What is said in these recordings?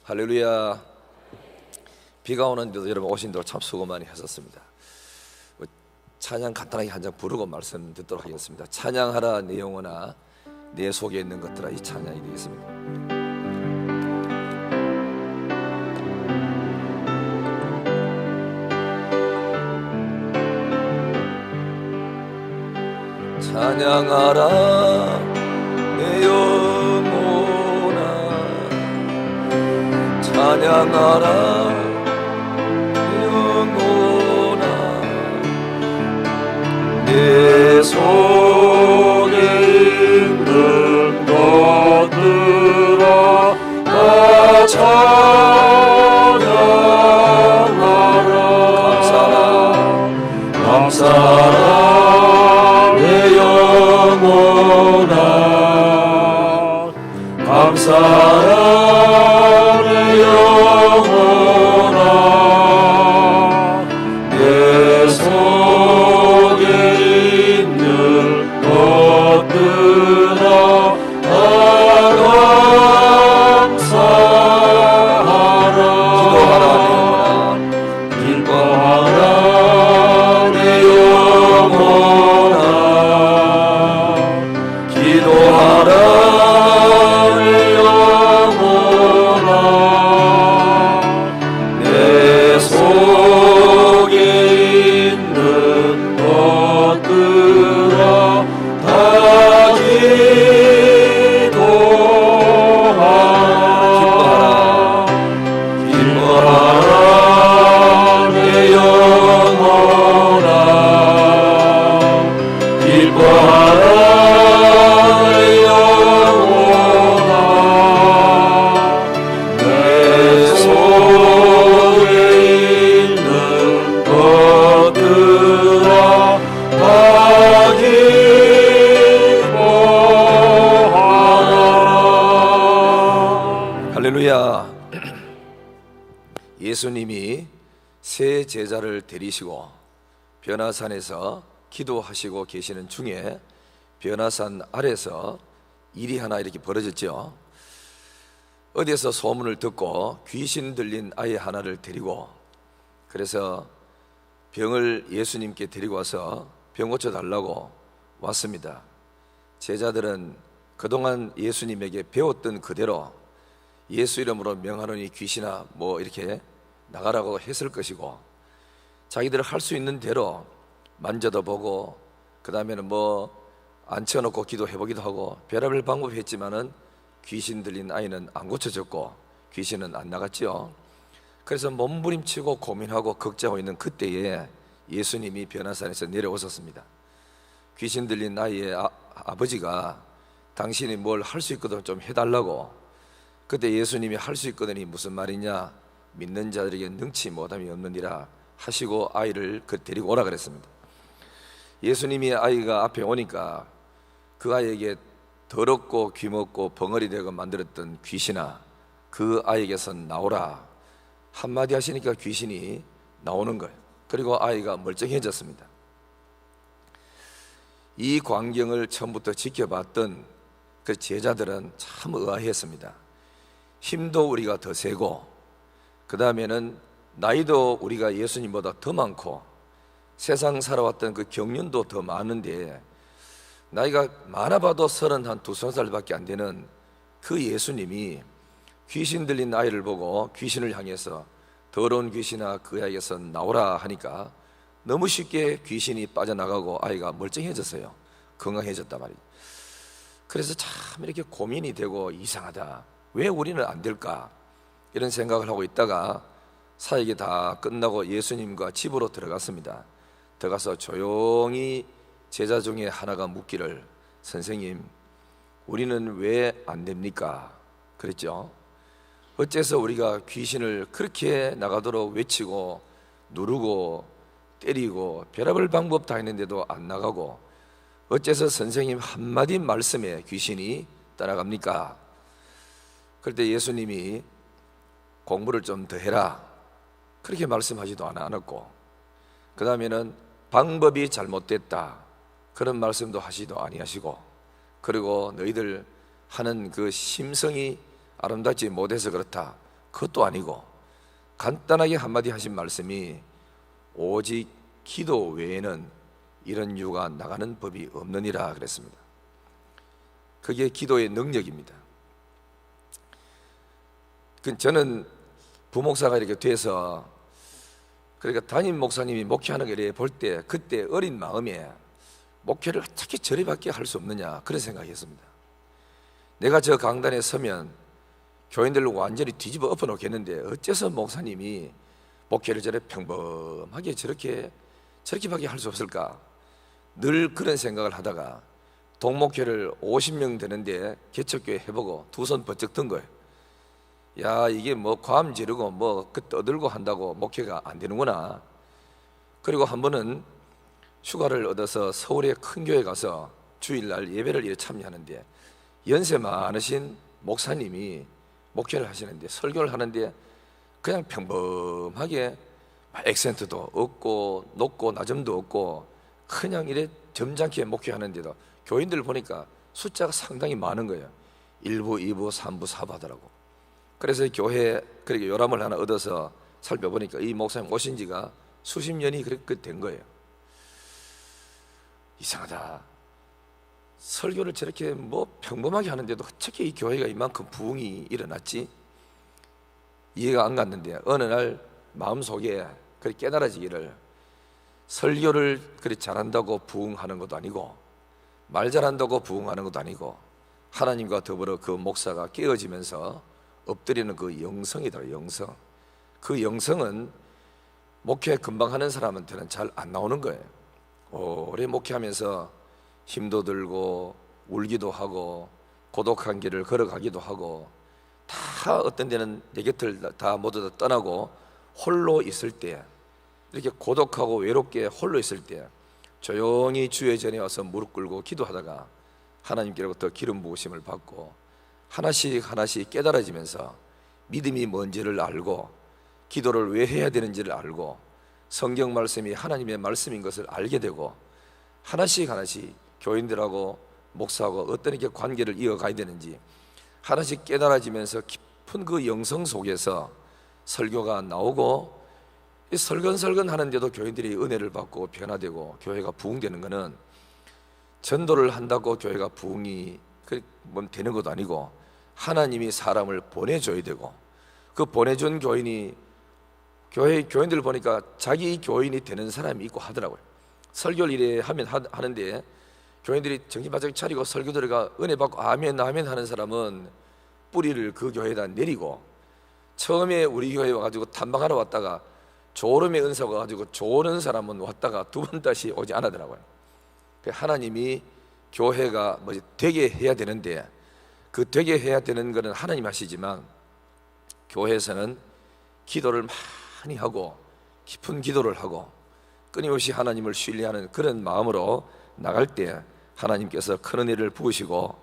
할렐루야. 비가 오는데도 여러분 오신 대로 참 수고 많이 하셨습니다. 찬양 간단하게 한 장 부르고 말씀 듣도록 하겠습니다. 찬양하라 내 영혼아 내 속에 있는 것들아, 이 찬양이 되겠습니다. 찬양하라 내 영혼아, 찬양하라 내 영혼아, 내 속에 있는 것들아 다 찬양하라. 감사하라 내 영혼아, 감사하라 내 영혼아, 내 속에 있는 것들아 다 감사하라. 기도하라 내 영혼아, 기도하라 내 영혼아, 내 속에 있는 것들아 다 기뻐하라 내 영혼아, 기뻐하라 내 영혼아, 내 속에 있는 것들아 다 기뻐하라. 할렐루야. 예수님이 세 제자를 데리시고 변화산에서 기도하시고 계시는 중에 변화산 아래서 일이 하나 이렇게 벌어졌죠. 어디에서 소문을 듣고 귀신 들린 아이 하나를 데리고, 그래서 병을 예수님께 데리고 와서 병 고쳐달라고 왔습니다. 제자들은 그동안 예수님에게 배웠던 그대로 예수 이름으로 명하노니 귀신아 뭐 이렇게 나가라고 했을 것이고, 자기들 할 수 있는 대로 만져도 보고 그 다음에는 뭐 앉혀놓고 기도해보기도 하고 별의별 방법 했지만은 귀신 들린 아이는 안 고쳐졌고 귀신은 안 나갔지요. 그래서 몸부림치고 고민하고 걱정하고 있는 그때에 예수님이 변화산에서 내려오셨습니다. 귀신 들린 아이의 아버지가 당신이 뭘 할 수 있거든 좀 해달라고. 그때 예수님이 할 수 있거든이 무슨 말이냐, 믿는 자들에게 능치 못함이 없느니라 하시고 아이를 데리고 오라 그랬습니다. 예수님이 아이가 앞에 오니까 그 아이에게 더럽고 귀먹고 벙어리 되고 만들었던 귀신아 그 아이에게서 나오라 한마디 하시니까 귀신이 나오는 거예요. 그리고 아이가 멀쩡해졌습니다. 이 광경을 처음부터 지켜봤던 그 제자들은 참 의아했습니다. 힘도 우리가 더 세고 그 다음에는 나이도 우리가 예수님보다 더 많고 세상 살아왔던 그 경륜도 더 많은데 나이가 많아봐도 32살밖에 안 되는 그 예수님이 귀신 들린 아이를 보고 귀신을 향해서 더러운 귀신아 그 아이에게서 나오라 하니까 너무 쉽게 귀신이 빠져나가고 아이가 멀쩡해졌어요. 건강해졌단 말이에요. 그래서 참 이렇게 고민이 되고 이상하다, 왜 우리는 안 될까 이런 생각을 하고 있다가 사역이 다 끝나고 예수님과 집으로 들어갔습니다. 들어가서 조용히 제자 중에 하나가 묻기를, 선생님 우리는 왜 안 됩니까? 그랬죠. 어째서 우리가 귀신을 그렇게 나가도록 외치고 누르고 때리고 별의별 방법 다 했는데도 안 나가고 어째서 선생님 한마디 말씀에 귀신이 따라갑니까? 그럴 때 예수님이 공부를 좀 더 해라 그렇게 말씀하지도 않았고, 그 다음에는 방법이 잘못됐다 그런 말씀도 하시도 아니하시고, 그리고 너희들 하는 그 심성이 아름답지 못해서 그렇다, 그것도 아니고 간단하게 한마디 하신 말씀이 오직 기도 외에는 이런 유가 나가는 법이 없느니라 그랬습니다. 그게 기도의 능력입니다. 저는 부목사가 이렇게 돼서, 그러니까 담임 목사님이 목회하는 걸 볼 때 그때 어린 마음에 목회를 어떻게 저리밖에 할 수 없느냐, 그런 생각했습니다. 내가 저 강단에 서면 교인들을 완전히 뒤집어 엎어 놓겠는데 어째서 목사님이 목회를 저렇게 평범하게 저렇게밖에 할 수 없을까, 늘 그런 생각을 하다가 동목회를 50명 되는데 개척교회 해보고 두 손 번쩍 든 거예요. 야, 이게 뭐 과음 지르고 뭐 떠들고 한다고 목회가 안 되는구나. 그리고 한 번은 휴가를 얻어서 서울의 큰 교회 가서 주일날 예배를 이렇게 참여하는데 연세 많으신 목사님이 목회를 하시는데, 설교를 하는데 그냥 평범하게 액센트도 없고 높고 낮음도 없고 그냥 이래 점잖게 목회하는데도 교인들 보니까 숫자가 상당히 많은 거예요. 1부, 2부, 3부, 4부 하더라고. 그래서 교회에 그렇게 요람을 하나 얻어서 살펴보니까 이 목사님 오신 지가 수십 년이 그렇게 된 거예요. 이상하다. 설교를 저렇게 뭐 평범하게 하는데도 어떻게 이 교회가 이만큼 부흥이 일어났지? 이해가 안 갔는데 어느 날 마음속에 그렇게 깨달아지기를, 설교를 그렇게 잘한다고 부흥하는 것도 아니고 말 잘한다고 부흥하는 것도 아니고 하나님과 더불어 그 목사가 깨어지면서 엎드리는 그 영성이더라. 영성. 그 영성은 목회 금방 하는 사람한테는 잘 안 나오는 거예요. 오래 목회하면서 힘도 들고 울기도 하고 고독한 길을 걸어가기도 하고 다 어떤 데는 내 곁을 다 모두 다 떠나고 홀로 있을 때, 이렇게 고독하고 외롭게 홀로 있을 때 조용히 주의 전에 와서 무릎 꿇고 기도하다가 하나님께로부터 기름 부으심을 받고 하나씩 하나씩 깨달아지면서 믿음이 뭔지를 알고 기도를 왜 해야 되는지를 알고 성경 말씀이 하나님의 말씀인 것을 알게 되고 하나씩 하나씩 교인들하고 목사하고 어떤 이렇게 관계를 이어가야 되는지 하나씩 깨달아지면서 깊은 그 영성 속에서 설교가 나오고, 설건설건 하는데도 교인들이 은혜를 받고 변화되고 교회가 부흥되는 것은 전도를 한다고 교회가 부흥이 되는 것도 아니고 하나님이 사람을 보내줘야 되고, 그 보내준 교인이 교인들 보니까 자기 교인이 되는 사람이 있고 하더라고요. 설교를 이래 하는데 교인들이 정신 바짝 차리고 설교 들어가 은혜 받고 아멘 아멘 하는 사람은 뿌리를 그 교회에다 내리고, 처음에 우리 교회에 와가지고 탐방하러 왔다가 조름의 은사가 가지고 조는 사람은 왔다가 두 번 다시 오지 않았더라고요. 하나님이 교회가 되게 해야 되는데, 그 되게 해야 되는 것은 하나님 하시지만 교회에서는 기도를 많이 하고 깊은 기도를 하고 끊임없이 하나님을 신뢰하는 그런 마음으로 나갈 때 하나님께서 큰 은혜를 부으시고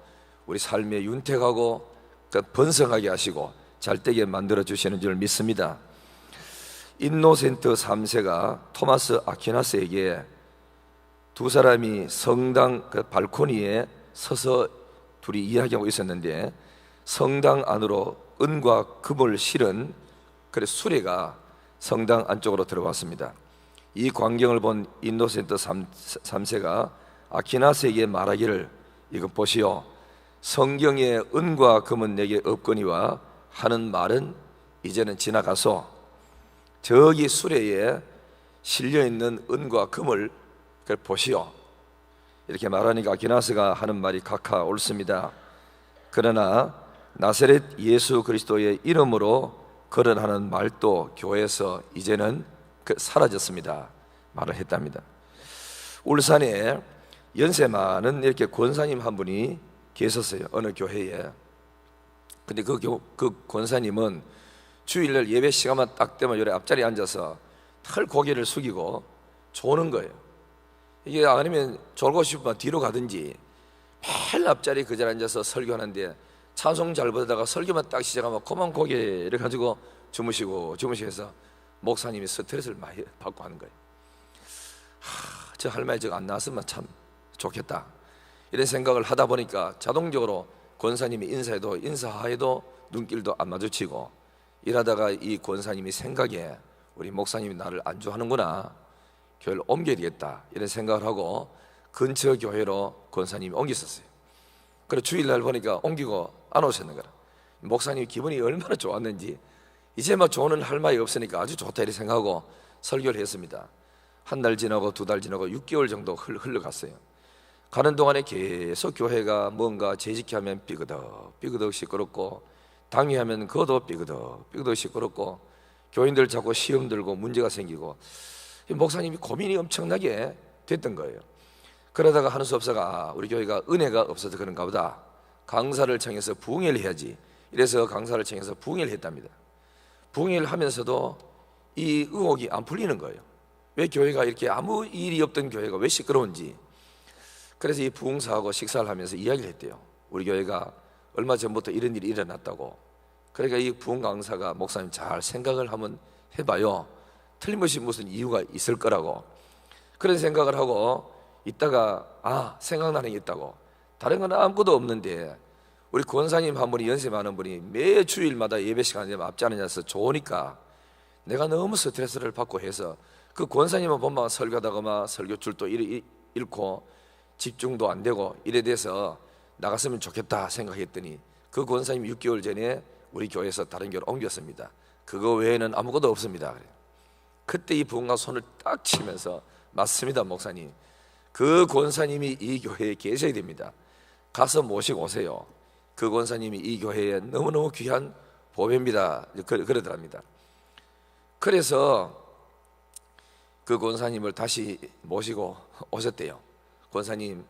우리 삶에 윤택하고 번성하게 하시고 잘되게 만들어 주시는 줄 믿습니다. 인노센트 3세가 토마스 아퀴나스에게 두 사람이 성당 발코니에 서서 둘이 이야기하고 있었는데, 성당 안으로 은과 금을 실은 수레가 성당 안쪽으로 들어왔습니다. 이 광경을 본 인노센트 3세가 아퀴나스에게 말하기를, 이것 보시오, 성경에 은과 금은 내게 없거니와 하는 말은 이제는 지나가서 저기 수레에 실려있는 은과 금을 보시오. 이렇게 말하니까 아퀴나스가 하는 말이 각하 옳습니다. 그러나 나사렛 예수 그리스도의 이름으로 거론하는 말도 교회에서 이제는 사라졌습니다. 말을 했답니다. 울산에 연세 많은 이렇게 권사님 한 분이 계셨어요. 어느 교회에. 근데 그 권사님은 주일날 예배 시간만 딱 되면 요래 앞자리에 앉아서 털 고개를 숙이고 조는 거예요. 이게 아니면 졸고 싶으면 뒤로 가든지 매일 앞자리 그 자리에 앉아서 설교하는데 찬송 잘 부르다가 설교만 딱 시작하면 그만 고개를 가지고 주무시고 해서 목사님이 스트레스를 많이 받고 하는 거예요. 저 할머니 저거 안 나왔으면 참 좋겠다, 이런 생각을 하다 보니까 자동적으로 권사님이 인사해도 눈길도 안 마주치고, 일하다가 이 권사님이 생각에 우리 목사님이 나를 안주하는구나, 교회를 옮겨야 되겠다 이런 생각을 하고 근처 교회로 권사님이 옮겼었어요. 그래 주일날 보니까 옮기고 안 오셨는 거라. 목사님이 기분이 얼마나 좋았는지, 이제 막 조언을 할 말이 없으니까 아주 좋다 이렇게 생각하고 설교를 했습니다. 한 달 지나고 두 달 지나고 6개월 정도 흘러갔어요. 가는 동안에 계속 교회가 뭔가 재직하면 삐그덕 시끄럽고, 당회하면 그것도 삐그덕 시끄럽고, 교인들 자꾸 시험 들고 문제가 생기고, 목사님이 고민이 엄청나게 됐던 거예요. 그러다가 한 수 없어가 우리 교회가 은혜가 없어서 그런가 보다, 강사를 청해서 부흥회를 해야지 이래서 강사를 청해서 부흥회를 했답니다. 부흥회를 하면서도 이 의혹이 안 풀리는 거예요. 왜 교회가 이렇게 아무 일이 없던 교회가 왜 시끄러운지. 그래서 이 부흥사하고 식사를 하면서 이야기를 했대요. 우리 교회가 얼마 전부터 이런 일이 일어났다고. 그러니까 이 부흥 강사가 목사님 잘 생각을 한번 해봐요, 틀림없이 무슨 이유가 있을 거라고. 그런 생각을 하고 있다가 생각나는 게 있다고. 다른 건 아무것도 없는데 우리 권사님 한 분이, 연세 많은 분이 매 주일마다 예배 시간에 되면 앞지 않으냐서 좋으니까 내가 너무 스트레스를 받고 해서 그 권사님을 보면 설교하다가 막 설교줄도 잃고 집중도 안 되고 이래 돼서 나갔으면 좋겠다 생각했더니 그 권사님이 6개월 전에 우리 교회에서 다른 교회로 옮겼습니다. 그거 외에는 아무것도 없습니다. 그때 이 부흥가 손을 딱 치면서 맞습니다 목사님, 그 권사님이 이 교회에 계셔야 됩니다. 가서 모시고 오세요. 그 권사님이 이 교회에 너무너무 귀한 보배입니다. 그러더랍니다. 그래서 그 권사님을 다시 모시고 오셨대요. 권사님,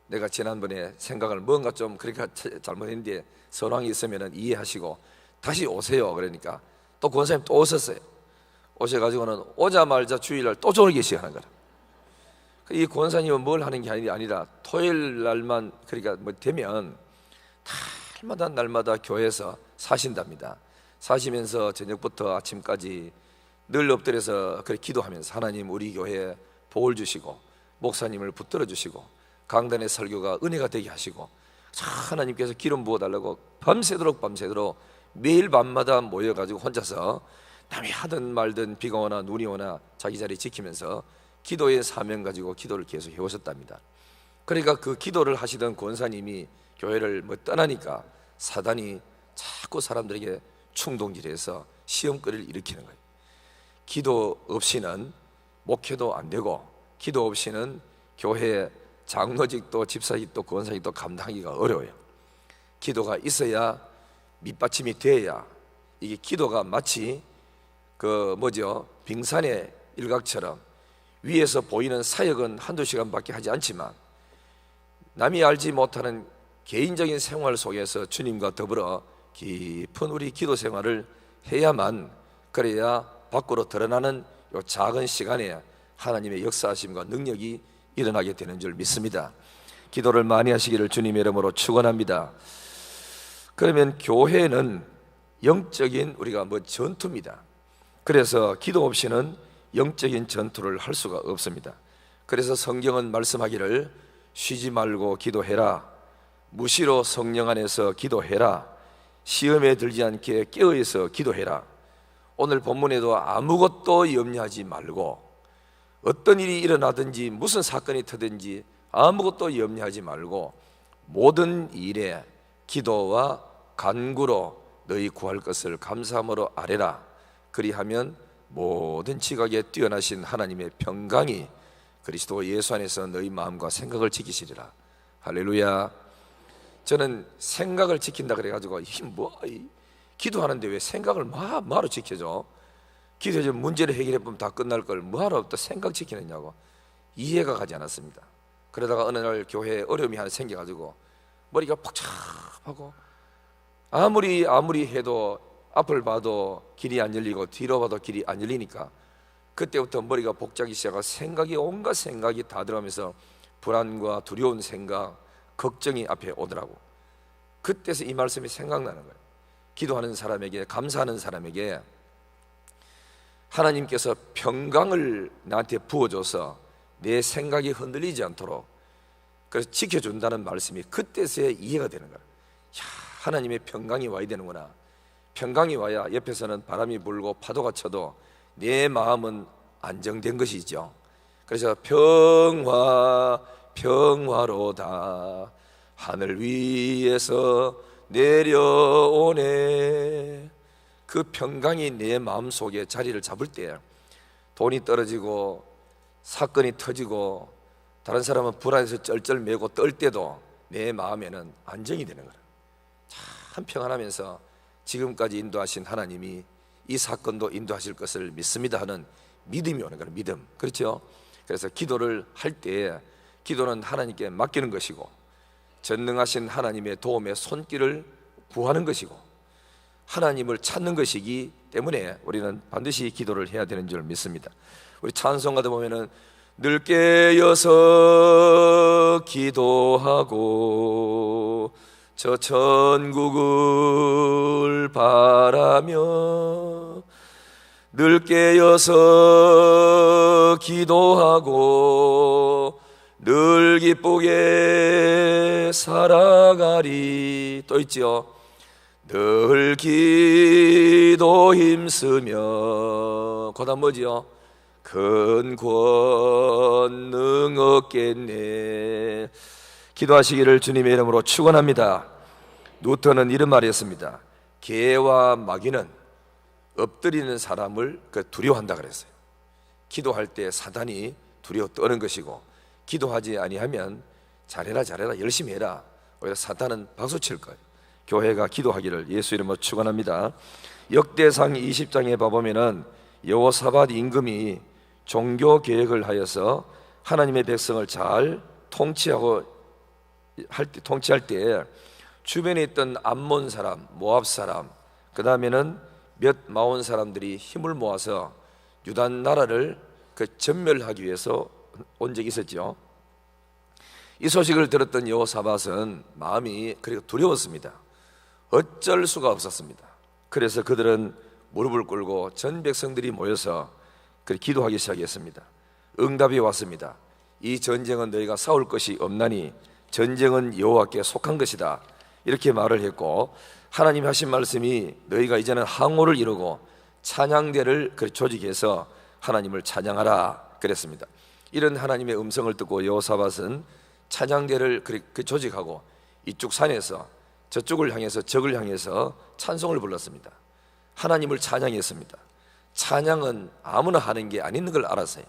내가 지난번에 생각을 뭔가 좀 그러니까 잘못했는데 선왕이 있으면 이해하시고 다시 오세요. 그러니까 또 권사님 또 오셨어요. 오셔가지고는 오자마자 주일날 또 졸기 시작하는 거라. 이 권사님은 뭘 하는 게 아니라 토요일 날만 그러니까 뭐 되면 날마다 교회에서 사신답니다. 사시면서 저녁부터 아침까지 늘 엎드려서 그렇게 기도하면서 하나님 우리 교회에 복을 주시고 목사님을 붙들어 주시고 강단의 설교가 은혜가 되게 하시고 하나님께서 기름 부어달라고 밤새도록 매일 밤마다 모여가지고 혼자서 남이 하든 말든 비가 오나 눈이 오나 자기 자리 지키면서 기도의 사명 가지고 기도를 계속 해오셨답니다. 그러니까 그 기도를 하시던 권사님이 교회를 떠나니까 사단이 자꾸 사람들에게 충동질해서 시험거리를 일으키는 거예요. 기도 없이는 목회도 안 되고, 기도 없이는 교회 장로직도 집사직도 권사직도 감당하기가 어려워요. 기도가 있어야, 밑받침이 돼야. 이게 기도가 마치 빙산의 일각처럼 위에서 보이는 사역은 한두 시간밖에 하지 않지만 남이 알지 못하는 개인적인 생활 속에서 주님과 더불어 깊은 우리 기도 생활을 해야만, 그래야 밖으로 드러나는 이 작은 시간에 하나님의 역사하심과 능력이 일어나게 되는 줄 믿습니다. 기도를 많이 하시기를 주님의 이름으로 축원합니다. 그러면 교회는 영적인 우리가 전투입니다. 그래서 기도 없이는 영적인 전투를 할 수가 없습니다. 그래서 성경은 말씀하기를 쉬지 말고 기도해라, 무시로 성령 안에서 기도해라, 시험에 들지 않게 깨어있어 기도해라. 오늘 본문에도 아무것도 염려하지 말고, 어떤 일이 일어나든지 무슨 사건이 터든지 아무것도 염려하지 말고 모든 일에 기도와 간구로 너희 구할 것을 감사함으로 아뢰라. 그리하면 모든 지각에 뛰어나신 하나님의 평강이 그리스도 예수 안에서 너희 마음과 생각을 지키시리라. 할렐루야. 저는 생각을 지킨다 그래가지고 기도하는데 왜 생각을 뭐하러 지켜줘? 기도해서 문제를 해결해보면 다 끝날 걸 뭐하러 또 생각 지키느냐고 이해가 가지 않았습니다. 그러다가 어느 날 교회에 어려움이 하나 생겨가지고 머리가 복잡하고 아무리 해도 앞을 봐도 길이 안 열리고 뒤로 봐도 길이 안 열리니까 그때부터 머리가 복잡하기 시작하고 온갖 생각이 다 들어가면서 불안과 두려운 생각, 걱정이 앞에 오더라고. 그때서 이 말씀이 생각나는 거예요. 기도하는 사람에게, 감사하는 사람에게 하나님께서 평강을 나한테 부어줘서 내 생각이 흔들리지 않도록 그래서 지켜준다는 말씀이 그때서야 이해가 되는 거예요. 하나님의 평강이 와야 되는구나. 평강이 와야 옆에서는 바람이 불고 파도가 쳐도 내 마음은 안정된 것이죠. 그래서 평화로다 하늘 위에서 내려오네. 그 평강이 내 마음속에 자리를 잡을 때 돈이 떨어지고 사건이 터지고 다른 사람은 불안해서 쩔쩔매고 떨 때도 내 마음에는 안정이 되는 거예요. 참 평안하면서 지금까지 인도하신 하나님이 이 사건도 인도하실 것을 믿습니다 하는 믿음이 오는 거예요. 믿음. 그렇죠? 그래서 기도를 할 때 기도는 하나님께 맡기는 것이고 전능하신 하나님의 도움의 손길을 구하는 것이고 하나님을 찾는 것이기 때문에 우리는 반드시 기도를 해야 되는 줄 믿습니다. 우리 찬송가도 보면은 늘 깨어서 기도하고 저 천국을 바라며 늘 깨어서 기도하고 늘 기쁘게 살아가리. 또 있죠. 늘 기도 힘쓰며 그다음 뭐지요? 큰 권능 얻겠네. 기도하시기를 주님의 이름으로 축원합니다. 누턴은 이런 말을 했습니다. 개와 마귀는 엎드리는 사람을 두려워한다 그랬어요. 기도할 때 사단이 두려워 떠는 것이고 기도하지 아니하면 잘해라 열심히 해라 오히려 사단은 박수칠 거예요. 교회가 기도하기를 예수 이름으로 축원합니다. 역대상 20장에 봐보면은 여호사밧 임금이 종교 개혁을 하여서 하나님의 백성을 잘 통치할 때 주변에 있던 암몬 사람, 모압 사람, 그 다음에는 몇 마온 사람들이 힘을 모아서 유다 나라를 전멸하기 위해서 온 적이 있었죠. 이 소식을 들었던 여호사밧은 마음이 그리고 두려웠습니다. 어쩔 수가 없었습니다. 그래서 그들은 무릎을 꿇고 전 백성들이 모여서 기도하기 시작했습니다. 응답이 왔습니다. 이 전쟁은 너희가 싸울 것이 없나니 전쟁은 여호와께 속한 것이다. 이렇게 말을 했고 하나님이 하신 말씀이 너희가 이제는 항호를 이루고 찬양대를 조직해서 하나님을 찬양하라 그랬습니다. 이런 하나님의 음성을 듣고 여호사밧은 찬양대를 조직하고 이쪽 산에서 저쪽을 향해서 적을 향해서 찬송을 불렀습니다. 하나님을 찬양했습니다. 찬양은 아무나 하는 게 아닌 걸 알았어요.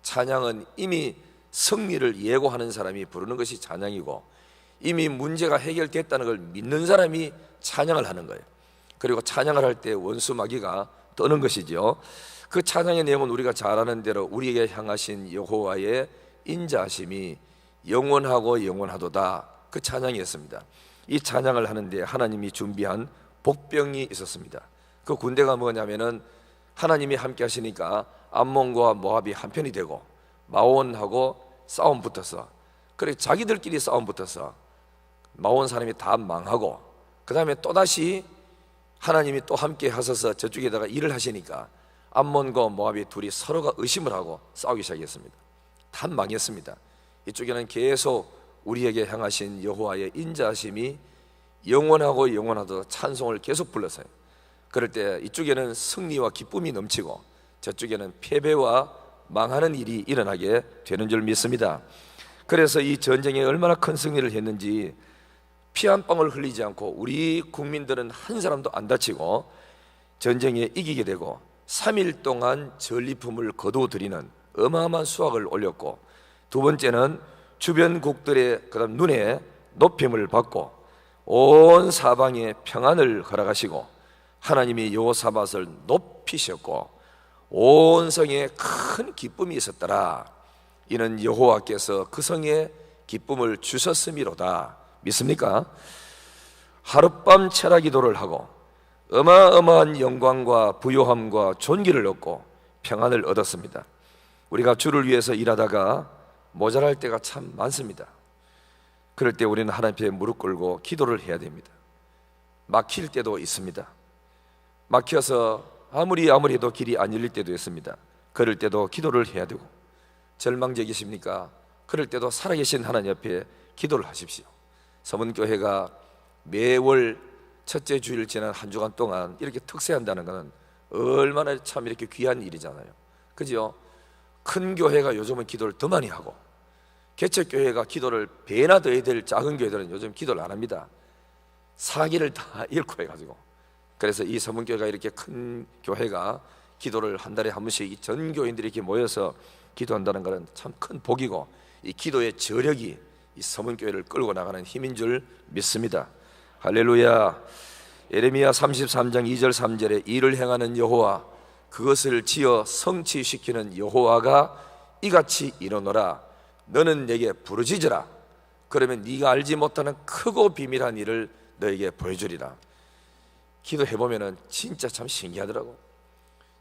찬양은 이미 승리를 예고하는 사람이 부르는 것이 찬양이고 이미 문제가 해결됐다는 걸 믿는 사람이 찬양을 하는 거예요. 그리고 찬양을 할 때 원수 마귀가 떠는 것이죠. 그 찬양의 내용은 우리가 잘 아는 대로 우리에게 향하신 여호와의 인자하심이 영원하고 영원하도다 그 찬양이었습니다. 이 찬양을 하는데 하나님이 준비한 복병이 있었습니다. 그 군대가 뭐냐면은 하나님이 함께 하시니까 암몬과 모압이 한편이 되고 마온하고 싸움 붙어서 그래 자기들끼리 싸움 붙어서 마온 사람이 다 망하고 그 다음에 또다시 하나님이 또 함께 하셔서 저쪽에다가 일을 하시니까 암몬과 모압이 둘이 서로가 의심을 하고 싸우기 시작했습니다. 다 망했습니다. 이쪽에는 계속 우리에게 향하신 여호와의 인자하심이 영원하고 영원하도록 찬송을 계속 불렀어요. 그럴 때 이쪽에는 승리와 기쁨이 넘치고 저쪽에는 패배와 망하는 일이 일어나게 되는 줄 믿습니다. 그래서 이 전쟁에 얼마나 큰 승리를 했는지 피 한 방울 흘리지 않고 우리 국민들은 한 사람도 안 다치고 전쟁에 이기게 되고 3일 동안 전리품을 거두어들이는 어마어마한 수확을 올렸고 두 번째는 주변국들의 그다음 눈에 높임을 받고 온 사방에 평안을 허락하시고 하나님이 여호사밧을 높이셨고 온 성에 큰 기쁨이 있었더라. 이는 여호와께서 그 성에 기쁨을 주셨음이로다. 믿습니까? 하룻밤 철야 기도를 하고 어마어마한 영광과 부요함과 존귀를 얻고 평안을 얻었습니다. 우리가 주를 위해서 일하다가 모자랄 때가 참 많습니다. 그럴 때 우리는 하나님 앞에 무릎 꿇고 기도를 해야 됩니다. 막힐 때도 있습니다. 막혀서 아무리 해도 길이 안 열릴 때도 있습니다. 그럴 때도 기도를 해야 되고 절망적이십니까? 그럴 때도 살아계신 하나님 앞에 기도를 하십시오. 서문교회가 매월 첫째 주일 지난 한 주간 동안 이렇게 특세한다는 것은 얼마나 참 이렇게 귀한 일이잖아요. 그죠? 큰 교회가 요즘은 기도를 더 많이 하고, 개척교회가 기도를 배나 더 해야 될 작은 교회들은 요즘 기도를 안 합니다. 사기를 다 잃고 해가지고. 그래서 이 서문교회가 이렇게 큰 교회가 기도를 한 달에 한 번씩 이 전 교인들이 이렇게 모여서 기도한다는 것은 참 큰 복이고, 이 기도의 저력이 이 서문교회를 끌고 나가는 힘인 줄 믿습니다. 할렐루야. 예레미야 33장 2절 3절에 일을 행하는 여호와, 그것을 지어 성취시키는 여호와가 이같이 이르노라. 너는 내게 부르짖으라. 그러면 네가 알지 못하는 크고 비밀한 일을 너에게 보여주리라. 기도해보면 진짜 참 신기하더라고.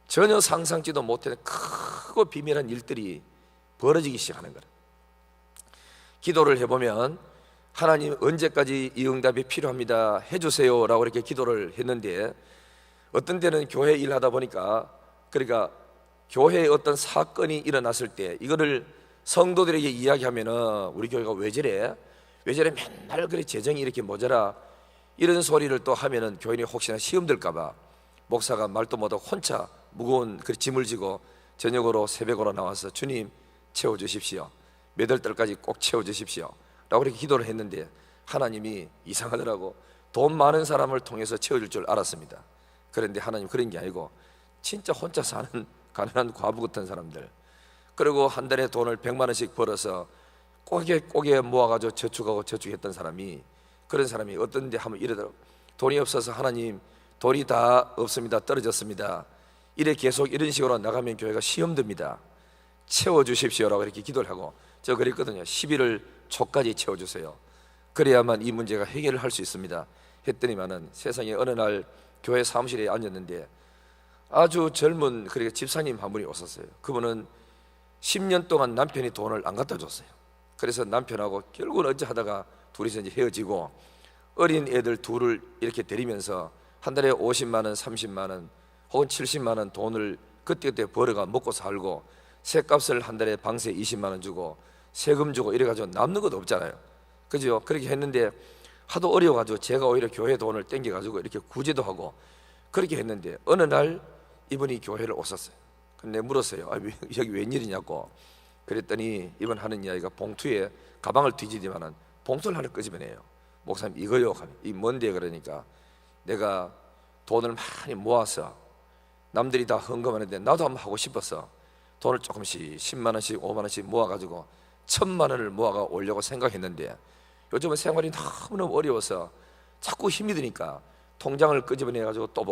전혀 상상지도 못했는 크고 비밀한 일들이 벌어지기 시작하는 거라. 기도를 해보면 하나님 언제까지 이 응답이 필요합니다 해주세요 라고 이렇게 기도를 했는데, 어떤 때는 교회 일하다 보니까, 그러니까 교회에 어떤 사건이 일어났을 때 이거를 성도들에게 이야기하면은 우리 교회가 왜 저래? 왜 저래? 맨날 그래 재정이 이렇게 모자라, 이런 소리를 또 하면은 교인이 혹시나 시험 들까봐 목사가 말도 못하고 혼자 무거운 그 짐을 지고 저녁으로 새벽으로 나와서 주님 채워주십시오, 몇 월 달까지 꼭 채워주십시오 라고 이렇게 기도를 했는데, 하나님이 이상하더라고. 돈 많은 사람을 통해서 채워줄 줄 알았습니다. 그런데 하나님 그런 게 아니고 진짜 혼자 사는 가난한 과부 같은 사람들, 그리고 한 달에 돈을 100만 원씩 벌어서 꼬개 모아가지고 저축하고 저축했던 사람이, 그런 사람이 어떤 데 하면 이러더라고. 돈이 없어서 하나님 돈이 다 없습니다, 떨어졌습니다, 이래 계속 이런 식으로 나가면 교회가 시험 듭니다, 채워주십시오라고 이렇게 기도를 하고, 저 그랬거든요. 11월 초까지 채워주세요, 그래야만 이 문제가 해결을 할 수 있습니다 했더니만은 세상에 어느 날 교회 사무실에 앉았는데 아주 젊은 그러니까 집사님 한 분이 오셨어요. 그분은 10년 동안 남편이 돈을 안 갖다 줬어요. 그래서 남편하고 결국은 어찌 하다가 둘이서 이제 헤어지고, 어린 애들 둘을 이렇게 데리면서 한 달에 50만 원, 30만 원 혹은 70만 원 돈을 그때그때 벌어가 먹고 살고, 새값을 한 달에 방세 20만 원 주고 세금 주고 이래가지고 남는 것도 없잖아요. 그죠? 그렇게 했는데 하도 어려워가지고 제가 오히려 교회 돈을 땡겨가지고 이렇게 구제도 하고 그렇게 했는데, 어느 날 이분이 교회를 오셨어요. 근데 물었어요. 여기 웬일이냐고. 그랬더니 이분 하는 이야기가 봉투에 가방을 뒤지지만은 봉투를 하나 끄집어내요. 목사님 이거요. 이 뭔데? 그러니까 내가 돈을 많이 모아서 남들이 다 헌금하는데 나도 한번 하고 싶어서 돈을 조금씩 10만 원씩 5만 원씩 모아가지고 1000만 원을 모아가 오려고 생각했는데, 요즘은 생활이 너무너무 어려워서 자꾸 힘이 드니까 통장을 끄집어내가지고 또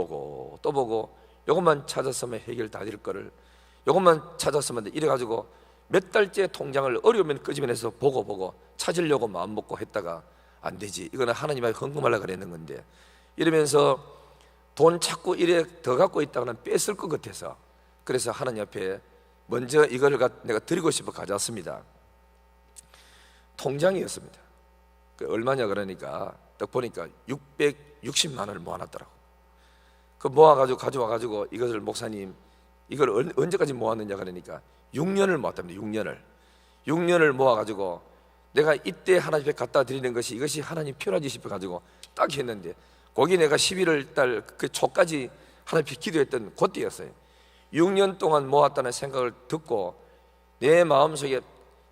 보고 요것만 찾았으면 해결 다 될 거를 요것만 찾았으면 이래가지고 몇 달째 통장을 어려우면 끄집어내서 보고 찾으려고 마음먹고 했다가 안 되지, 이거는 하나님한테 헌금하려고 그랬는 건데, 이러면서 돈 찾고 이래 더 갖고 있다가는 뺏을 것 같아서, 그래서 하나님 앞에 먼저 이걸 내가 드리고 싶어 가져왔습니다. 통장이었습니다. 얼마냐 그러니까 딱 보니까 660만 원을 모아놨더라고. 그 모아가지고 가져와가지고 이것을 목사님 이걸 언제까지 모았느냐 그러니까 6년을 모았답니다. 6년을 모아가지고 내가 이때 하나님 앞에 갖다 드리는 것이 이것이 하나님 필요하지 싶어가지고 딱 했는데, 거기 내가 11월 달 그 초까지 하나님 앞에 기도했던 그때였어요. 6년 동안 모았다는 생각을 듣고 내 마음속에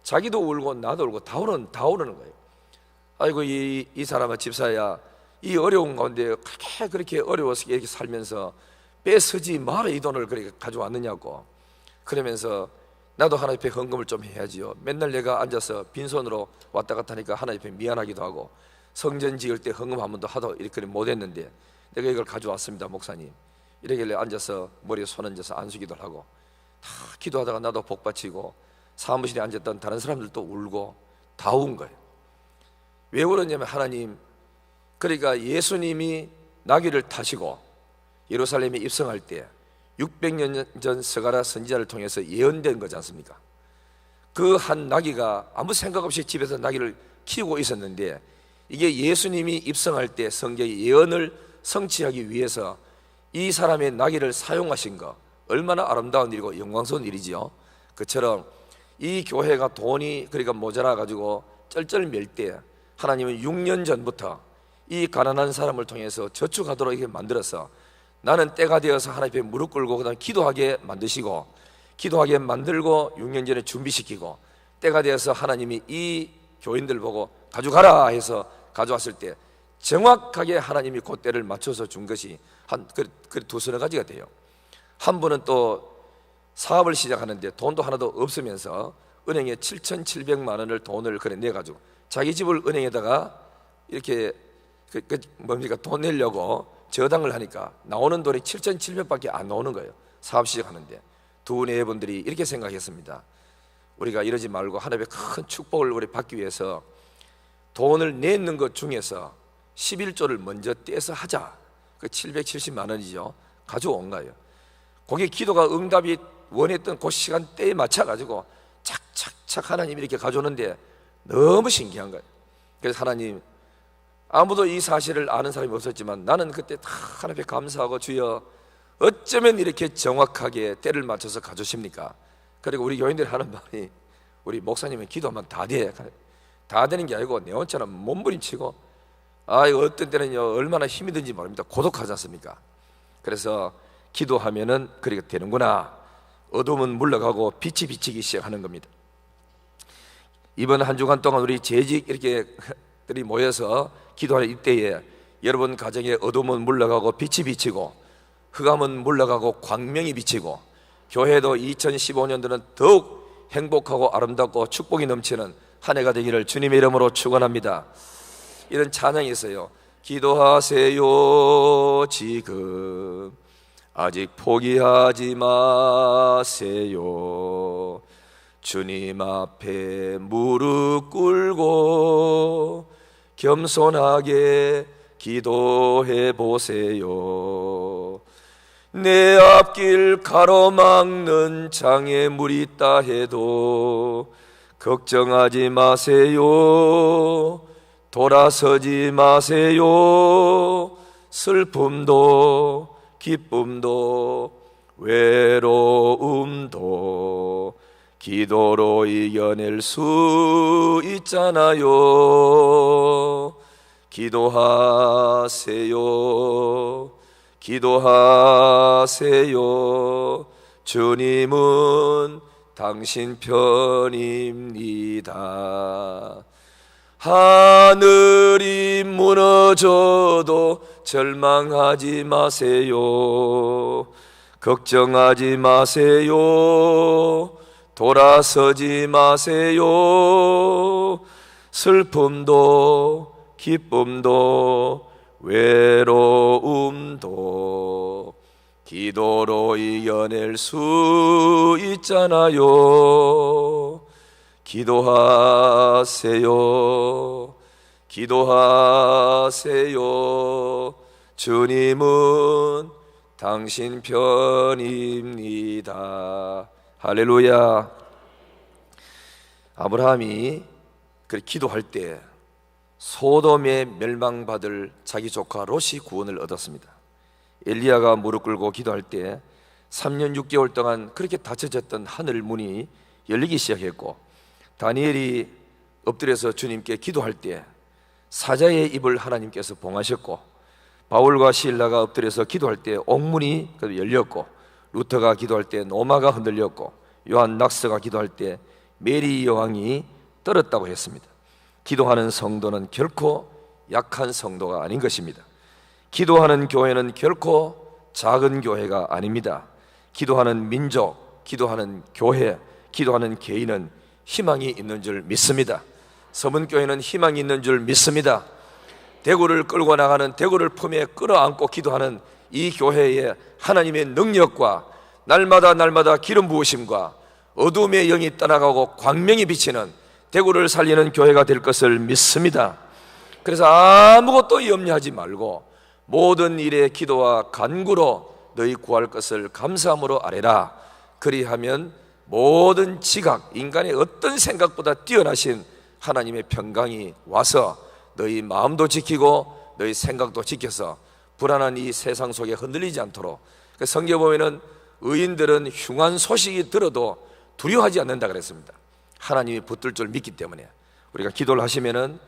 자기도 울고 나도 울고 다 오르는 거예요. 아이고 이 사람아 집사야, 이 어려운 가운데 그렇게 어려워서 이렇게 살면서 뺏으지 마라 이 돈을 그렇게 가져왔느냐고. 그러면서 나도 하나님 앞에 헌금을 좀 해야지요. 맨날 내가 앉아서 빈손으로 왔다 갔다 하니까 하나님 앞에 미안하기도 하고, 성전 지을 때 헌금 한 번도 하도 이렇게 못했는데 내가 이걸 가져왔습니다 목사님. 이러길래 앉아서 머리에 손 얹어서 안수기도를 하고 다 기도하다가 나도 복받치고 사무실에 앉았던 다른 사람들도 울고 다 운 거예요. 왜 울었냐면 하나님, 그러니까 예수님이 나귀를 타시고 예루살렘에 입성할 때 600년 전 스가랴 선지자를 통해서 예언된 거지 않습니까? 그 한 나귀가 아무 생각 없이 집에서 나귀를 키우고 있었는데, 이게 예수님이 입성할 때 성경의 예언을 성취하기 위해서 이 사람의 나귀를 사용하신 거 얼마나 아름다운 일이고 영광스러운 일이지요. 그처럼 이 교회가 돈이 그러니까 모자라 가지고 쩔쩔 맬 때 하나님은 6년 전부터 이 가난한 사람을 통해서 저축하도록 이렇게 만들어서 나는 때가 되어서 하나님 앞에 무릎 꿇고 그다음 기도하게 만드시고, 기도하게 만들고 6년 전에 준비시키고, 때가 되어서 하나님이 이 교인들 보고 가져가라 해서 가져왔을 때 정확하게 하나님이 그 때를 맞춰서 준 것이 한 두서너 가지가 돼요. 한 분은 또 사업을 시작하는데 돈도 하나도 없으면서 은행에 7,700만 원을 돈을 그래 내가지고 자기 집을 은행에다가 이렇게 돈 내려고 저당을 하니까 나오는 돈이 7,700밖에 안 나오는 거예요. 사업 시작하는데 두 네 분들이 이렇게 생각했습니다. 우리가 이러지 말고 하나님의 큰 축복을 우리 받기 위해서 돈을 내는 것 중에서 11조를 먼저 떼서 하자. 그 770만 원이죠. 가져온 거예요. 거기에 기도가 응답이 원했던 그 시간대에 맞춰가지고 착착착 하나님이 이렇게 가져오는데 너무 신기한 거예요. 그래서 하나님, 아무도 이 사실을 아는 사람이 없었지만 나는 그때 다 하나님 앞에 감사하고, 주여 어쩌면 이렇게 정확하게 때를 맞춰서 가져오십니까? 그리고 우리 교인들이 하는 말이, 우리 목사님은 기도하면 다 돼. 다 되는 게 아니고 내 혼자는 몸부림치고, 이거 어떤 때는요 얼마나 힘이 든지 모릅니다. 고독하지 않습니까? 그래서 기도하면은 그렇게 되는구나. 어둠은 물러가고 빛이 비치기 시작하는 겁니다. 이번 한 주간 동안 우리 재직 이렇게들이 모여서 기도하는 이때에 여러분 가정에 어둠은 물러가고 빛이 비치고, 흑암은 물러가고 광명이 비치고, 교회도 2015년도는 더욱 행복하고 아름답고 축복이 넘치는 한 해가 되기를 주님의 이름으로 축원합니다. 이런 찬양이 있어요. 기도하세요 지금, 아직 포기하지 마세요. 주님 앞에 무릎 꿇고 겸손하게 기도해 보세요. 내 앞길 가로막는 장애물이 있다 해도 걱정하지 마세요. 돌아서지 마세요. 슬픔도 기쁨도 외로움도 기도로 이겨낼 수 있잖아요. 기도하세요. 기도하세요. 주님은 당신 편입니다. 하늘이 무너져도 절망하지 마세요. 걱정하지 마세요. 돌아서지 마세요. 슬픔도 기쁨도 외로움도 기도로 이겨낼 수 있잖아요. 기도하세요. 기도하세요. 주님은 당신 편입니다. 할렐루야. 아브라함이 기도할 때 소돔에 멸망받을 자기 조카 롯이 구원을 얻었습니다. 엘리야가 무릎 꿇고 기도할 때 3년 6개월 동안 그렇게 닫혀졌던 하늘 문이 열리기 시작했고, 다니엘이 엎드려서 주님께 기도할 때 사자의 입을 하나님께서 봉하셨고, 바울과 실라가 엎드려서 기도할 때 옥문이 열렸고, 루터가 기도할 때 노마가 흔들렸고, 요한 낙서가 기도할 때 메리 여왕이 떨었다고 했습니다. 기도하는 성도는 결코 약한 성도가 아닌 것입니다. 기도하는 교회는 결코 작은 교회가 아닙니다. 기도하는 민족, 기도하는 교회, 기도하는 개인은 희망이 있는 줄 믿습니다. 서문교회는 희망이 있는 줄 믿습니다. 대구를 끌고 나가는, 대구를 품에 끌어안고 기도하는 이 교회에 하나님의 능력과 날마다 기름 부으심과 어둠의 영이 떠나가고 광명이 비치는 대구를 살리는 교회가 될 것을 믿습니다. 그래서 아무것도 염려하지 말고 모든 일에 기도와 간구로 너희 구할 것을 감사함으로 아뢰라. 그리하면 모든 지각, 인간의 어떤 생각보다 뛰어나신 하나님의 평강이 와서 너희 마음도 지키고 너희 생각도 지켜서 불안한 이 세상 속에 흔들리지 않도록. 성경에 보면은 의인들은 흉한 소식이 들어도 두려워하지 않는다 그랬습니다. 하나님이 붙들 줄 믿기 때문에. 우리가 기도를 하시면은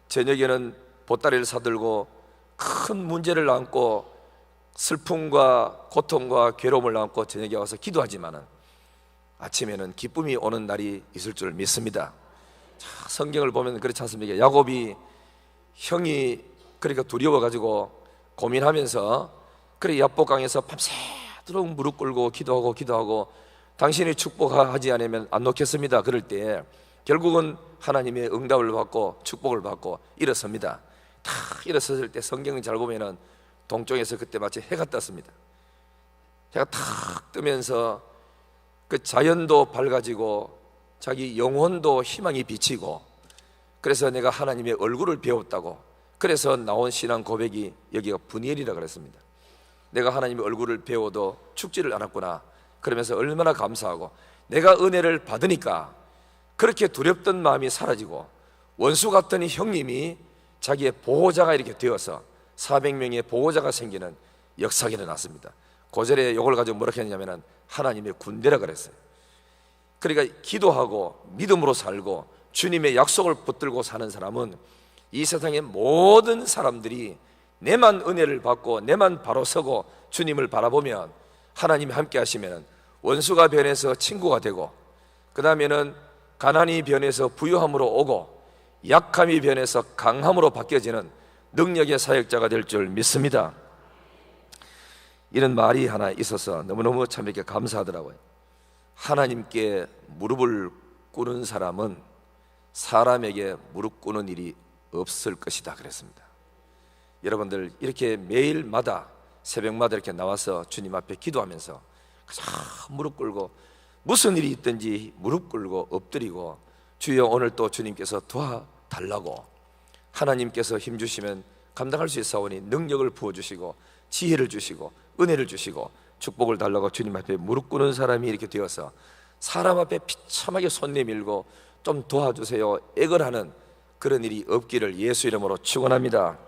저녁에는 보따리를 사들고 큰 문제를 안고 슬픔과 고통과 괴로움을 안고 저녁에 와서 기도하지만은 아침에는 기쁨이 오는 날이 있을 줄 믿습니다. 자, 성경을 보면 그렇지 않습니까? 야곱이 형이 그러니까 두려워가지고 고민하면서 그래 야복강에서 밤새도록 무릎 꿇고 기도하고 당신이 축복하지 않으면 안 놓겠습니다. 그럴 때 결국은 하나님의 응답을 받고 축복을 받고 일어섭니다. 다 일어섰을 때 성경을 잘 보면은 동쪽에서 그때 마치 해가 떴습니다. 해가 탁 뜨면서 그 자연도 밝아지고 자기 영혼도 희망이 비치고, 그래서 내가 하나님의 얼굴을 배웠다고, 그래서 나온 신앙 고백이 여기가 분이엘이라 그랬습니다. 내가 하나님의 얼굴을 배워도 죽지를 않았구나, 그러면서 얼마나 감사하고 내가 은혜를 받으니까 그렇게 두렵던 마음이 사라지고 원수 같던 형님이 자기의 보호자가 이렇게 되어서 400명의 보호자가 생기는 역사가 일어났습니다. 고절에 이걸 가지고 뭐라 했냐면 하나님의 군대라 그랬어요. 그러니까 기도하고 믿음으로 살고 주님의 약속을 붙들고 사는 사람은 이 세상의 모든 사람들이 내만 은혜를 받고 내만 바로 서고 주님을 바라보면 하나님이 함께 하시면 원수가 변해서 친구가 되고, 그 다음에는 가난이 변해서 부유함으로 오고 약함이 변해서 강함으로 바뀌어지는 능력의 사역자가 될 줄 믿습니다. 이런 말이 하나 있어서 너무너무 참 이렇게 감사하더라고요. 하나님께 무릎을 꿇는 사람은 사람에게 무릎 꿇는 일이 없을 것이다 그랬습니다. 여러분들 이렇게 매일마다 새벽마다 이렇게 나와서 주님 앞에 기도하면서 무릎 꿇고 무슨 일이 있든지 무릎 꿇고 엎드리고 주여 오늘 또 주님께서 도와달라고, 하나님께서 힘주시면 감당할 수 있사오니 능력을 부어주시고 지혜를 주시고 은혜를 주시고 축복을 달라고 주님 앞에 무릎 꿇는 사람이 이렇게 되어서 사람 앞에 비참하게 손 내밀고 좀 도와주세요 애걸하는 그런 일이 없기를 예수 이름으로 축원합니다.